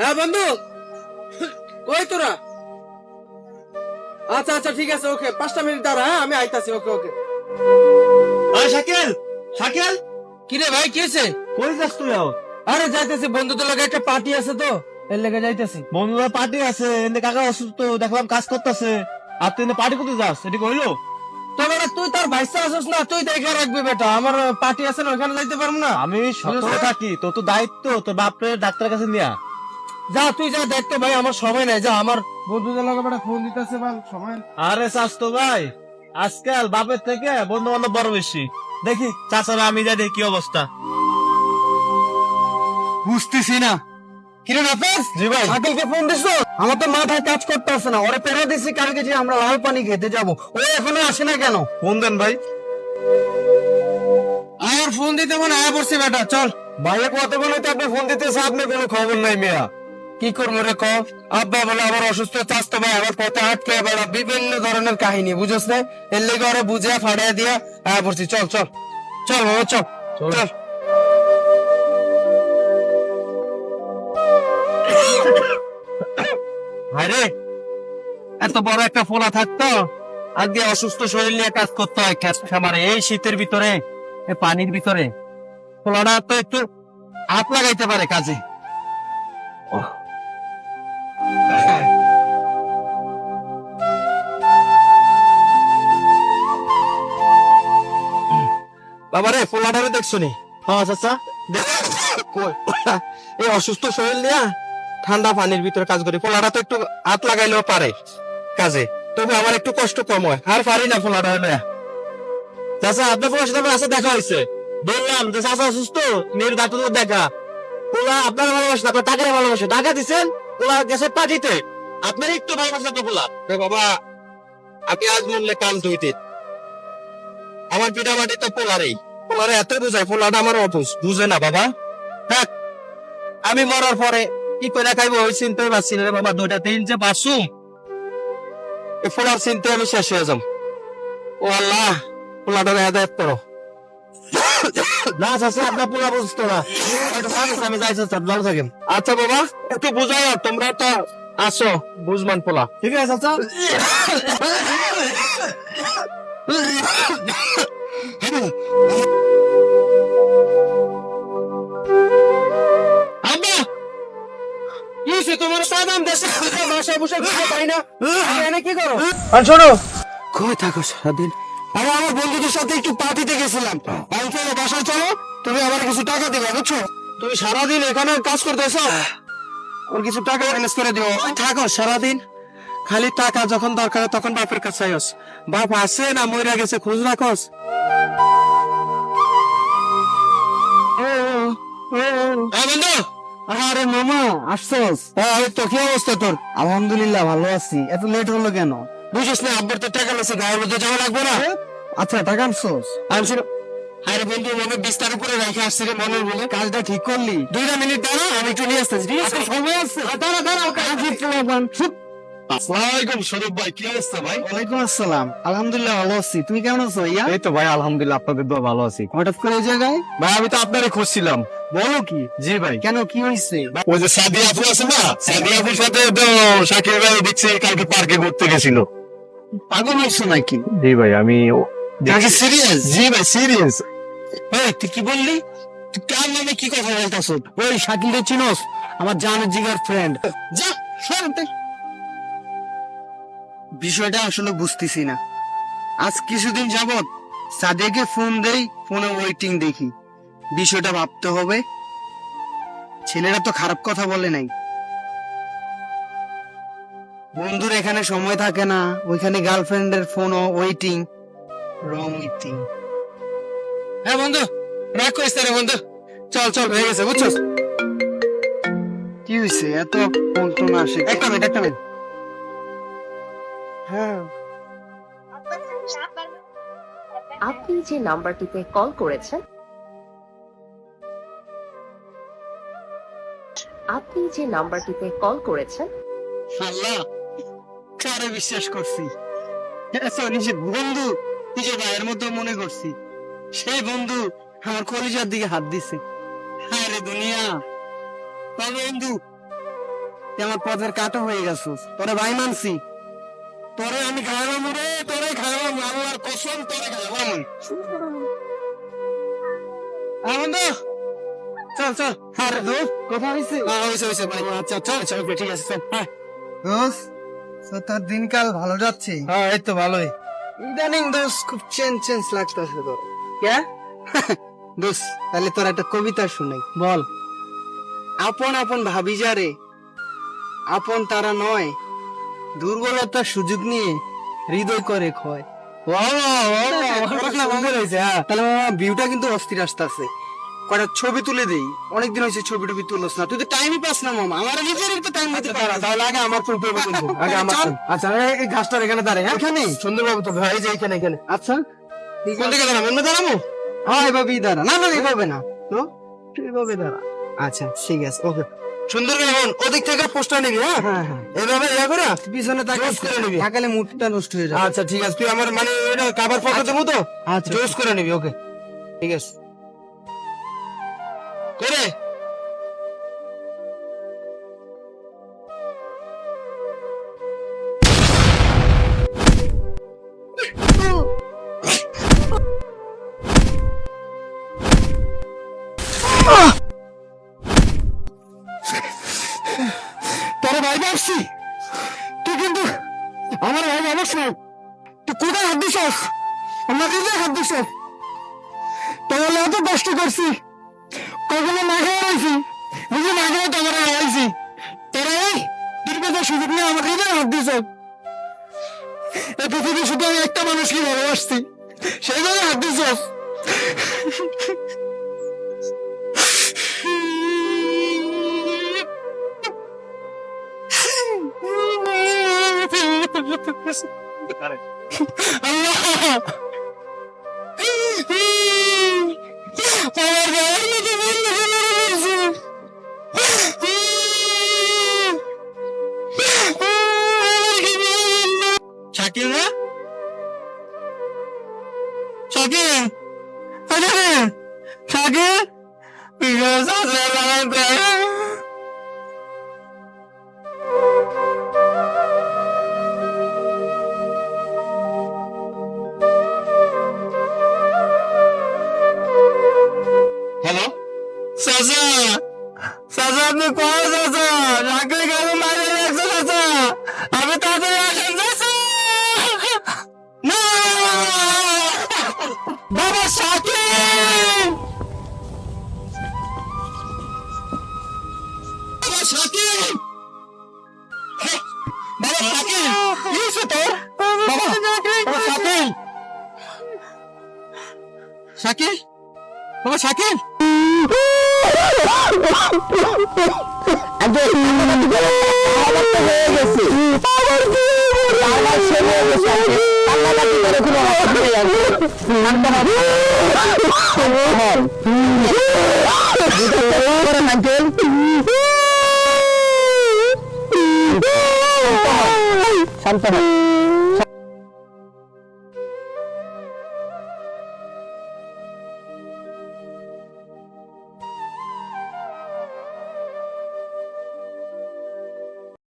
হ্যাঁ বন্ধু, কই তোরা? আচ্ছা আচ্ছা ঠিক আছে, ওকে 5টা মিনিট দাঁড়া, হ্যাঁ আমি আইতাছি। ওকে ওকে। শাকিল, শাকিল, কিরে ভাই, কি হয়েছে? কই যাস তুই? আরে যাইতেছি, বন্ধুদের লগে একটা পার্টি আছে তো, এর লেগে যাইতেছি। বন্ধুরা পার্টি আছে, এনে কাকা অসুস্থ, দেখলাম কাজ করতেছে। আর তুই পার্টি করতে যাস, এটি কইলো? তবে তুই তার ভাইসা আসিস না, তুই দেখে রাখবি বেটা, আমার পার্টি আছে না, ওখানে যাইতে পারবো না। আমি সতর্ক থাকি, তোর তো দায়িত্ব, তোর বাপরে ডাক্তারের কাছে নিয়া। যা তুই যা, দেখতে ভাই আমার সময় নাই, যা। আমার বন্ধুদের লগে বেটা ফোন দিতেছে, ভাই সময়। আরে স্বাস্থ্য ভাই, আজকাল বাপের থেকে বন্ধু বান্ধব বড় বেশি। দেখি চাচারা, আমি যাই দেখি কি অবস্থা। বুঝতেছি না। কিরে নাফেস? জি ভাই। শাকিলকে ফোন দিছো? আমার তো মাথায় কাজ করতেছে না, ওরে পেরে দিছি কালকে যে আমরা লাল পানি খেতে যাব, ও এখনো আসে না কেন? ফোন দেন ভাই। আর ফোন দিতে মনে আয়া পড়ছে বেটা, চল। ভাইয়া কত বলে তো আপনি ফোন দিতেছে, আপনি কোনো খবর নাই মিয়া। কি করবো রে ক? আব্বা বলে আবার অসুস্থ, চাস্তো ভাই আবার পথে আটকে বেড়া, বিভিন্ন ধরনের কাহিনী বুঝছ না, এর লেগে ওরা বুঝে ফাড়িয়ে দিয়া আয়া পড়ছি। চল চল চল বাবা, চল চল। ভাইরে, এত বড় একটা ফোলা থাকতো, আজকে অসুস্থ শরীর নিয়ে কাজ করতে হয় ক্ষেত খামারে, এই শীতের ভিতরে, এই পানির ভিতরে। ফোলাটা তো একটু হাত লাগাইতে পারে কাজে। বাবারে ফোলাটারে দেখছো নি? হ্যাঁ চাচা, এই অসুস্থ শরীর নিয়ে ঠান্ডা পানির ভিতরে কাজ করি, ফোলাটা তো একটু হাত লাগাইলেও পারে কাজে, তবে আমার একটু কষ্ট কম হয়, আর পারি না ফোলাটা হলে। চাচা আপনার ফোলার সাথে আমার কাছে দেখা হয়েছে, বললাম যে চাচা অসুস্থ, মেয়ের ডাক্তার দেখা। ওরা আপনার ভালোবাসে না, আপনার টাকার ভালোবাসে, টাকা দিচ্ছেন, ওরা গেছে পাঠিতে, আপনার একটু ভালোবাসা তো বলা। বাবা আমি আজ মূল্যে কাল ধুইতে, আমার পিঠা মাটি তো পোলারেই, পোলারে এত বুঝাই, পোলাটা আমার অবুঝ বুঝে না বাবা। হ্যাঁ, আমি মরার পরে কি করে খাইবো ওই চিন্তাই পাচ্ছি না রে বাবা। 2টা 3 যে বাসুম, এই পোলার চিন্তায় আমি শেষ হয়ে যাম। ও আল্লাহ, পোলাটারে হেদায়েত করো। না চাচা, আপনার পোলা বুঝতো না, আমি যাই চাচা, ভালো থাকেন। আচ্ছা বাবা, একটু বুঝাও, তোমরা তো আসো বুঝমান পোলা। ঠিক আছে চাচা। আব্বা, কি হয়েছে তোমার? সাদাম দেশে বাসায় বসে খাই না, এনে কি করো? আর শোনো, কই থাকো সারাদিন? আমি আমার বন্ধুদের সাথে একটু পার্টিতে গেছিলাম, আমি চলো বাসায় চলো, তুমি আমার কিছু টাকা দিবে বুঝছো? তুমি সারাদিন এখানে কাজ করতেছো, আমার কিছু টাকা ম্যানেজ করে দিও। থাকো সারাদিন খালি টাকা, যখন দরকার হয় তখন বাপের কাছে আইস। বাপ আছে না মইরা গেছে, খোঁজ রাখস। বন্ধু, আরে মামা, আসছস? এই তো কি অবস্থা তোর? আলহামদুলিল্লাহ ভালো আছি। এত লেট হলো কেন? বুঝিস না, আব্বার তো টাকা লাগছে, গায়ের মধ্যে যাওয়া লাগবে না। আচ্ছা, টাকা আনছস? আনছিল। আরে বন্ধু, মনে বিস্তার উপরে রেখে আসছে রে, মনে বলে। কাজটা ঠিক করলি? 2টা মিনিট দাঁড়া, আমি একটু নিয়ে আসতেছি, ঠিক আছে? সময় আছে? দাঁড়া দাঁড়াও, কাজের পোলাপান। চুপ। আসসালামাইকুম শরীফ ভাই, কি অবস্থা ভাই? ওয়ালাইকুম আসসালাম। আলহামদুলিল্লাহ ভালো আছি। তুমি কেমন আছো ভাইয়া? এই তো ভাই আলহামদুলিল্লাহ, আপনাদের দোয়া ভালো আছি। হঠাৎ করে এই জায়গায়? ভাই আমি তো আপনারই খুঁজছিলাম। বলো কি? জি ভাই। কেন, কি হয়েছে? ওই যে সাদিয়া আপু আছে না, সাদিয়া আপুর সাথে তো শাকিল ভাই দেখছি কালকে পার্কে ঘুরতে গেছিল। পাগল হয়েছো নাকি? জি ভাই, আমি সিরিয়াস? জি ভাই সিরিয়াস। এই তুই কি বললি? তুই কার নামে কি কথা বলতাছ? ওই শাকিলকে চিনোস? আমার জানের জিগার ফ্রেন্ড। যা শুনতে। বিষয়টা আসলে বুঝতেছি না। আজ কিছুদিন যাবত সাদেকে ফোন দেই, ফোনে ওয়েটিং দেখি। বিষয়টা ভাবতে হবে। ছেলেরা তো খারাপ কথা বলে নাই। বন্ধুর এখানে সময় থাকে না, ওইখানে গার্লফ্রেন্ডের ফোন ওয়েটিং। রং মিটিং। হ্যাঁ বন্ধু, রাগ করিস না রে বন্ধু, চল চল, হয়ে গেছে বুঝছস? কি হয়েছে? এত ফোন টোন আসে? একটা মিনিট, একটা মিনিট। হ্যাঁ, আপনি যে নাম্বারটিতে কল করেছেন আপনি যে নাম্বারটিতে কল করেছেন আল্লাহ, কারে বিশ্বাস করছি? নিজের বন্ধু, নিজের ভাইয়ের মতো মনে করছি। সেই বন্ধু আমার কলিজার দিকে হাত দিছে। আরে দুনিয়া, তবে বন্ধু তুই আমার পথের কাটা হয়ে গেছিস, তোরে ভাই মানছি। তোরে আমি খাওয়ালাম রে, তোরে খাওয়ালাম, আল্লাহর কসম তোরে খাওয়ালাম। বন্ধু চল চল। আরে দোস্ত কথা হয়েছে? হয়েছে ভাই। আচ্ছা চল চল ঠিক আছে চল। দোস্ত তোর দিনকাল ভালো যাচ্ছে? হ্যাঁ এই তো ভালোই। ইদানিং দোস্ত খুব চেঞ্জ লাগতেছে তোর। কে? দোস্ত তাহলে তোর একটা কবিতা শুনাই। বল। আপন আপন ভাবি যারে, আপন তারা নয়, দুর্বলতার সুযোগ নিয়ে হৃদয় করে ক্ষয়। তাহলে ভিউটা কিন্তু অস্থির আসতেছে। কটা ছবি তুলে দেই, অনেকদিন হয়েছে ছবি টবি তুলস না, তুই তো টাইমই পাস না মামা। আমার নিজের একটু টাইম দিতে পারা। তাহলে আগে আমার আগে আমার আচ্ছা এই গাছটার এখানে দাঁড়ায়। এখানে সুন্দরভাবে তো ভাই যে এখানে এখানে। আচ্ছা কোন দিকে দাঁড়াবো? এমনি দাঁড়াবো? হ্যাঁ এভাবেই দাঁড়া। না না এভাবে না তো, এভাবে দাঁড়া। আচ্ছা ঠিক আছে ওকে। সুন্দর করে হন, ওদিক থেকে পোস্টার নিবি। হ্যাঁ হ্যাঁ হ্যাঁ এভাবে ইয়া করে পিছনে করে নিবি, তাকালে মুডটা নষ্ট হয়ে যাবে। আচ্ছা ঠিক আছে, তুই আমার মানে এটা কভার ফটো দেবো তো। আচ্ছা জোস করে নিবি। ওকে ঠিক আছে করে। তোরা ভাই ভাবছি তুই কিন্তু আমার ভাই ভাবস না। তুই কোথায় হাত দিস? আমার কাছে হাত দিস। তাহলে এত কষ্ট করছি, কখনো না খেয়ে রয়েছি, নিজে না খেয়ে তোমার হারাইছি। তোরা এই দুর্গত সুযোগ নিয়ে আমার কাছে হাত দিস। এই পৃথিবী শুধু আমি একটা মানুষকে ভালোবাসছি, সেই জন্য হাত দিস। শাকিল না? শাকিল শাকিল হ্যালো চাচা, চাচা আপনি কয় চাচা? রাখলে কেন মারে রাখছে চাচা? আমি তাড়াতাড়ি আসেন চাচা। না বাবা শাকিল, বাবা শাকিল, বাবা শাকিল কি হয়েছে তোর? বাবা বাবা শাকিল, শাকিল, বাবা শাকিল। শান্ত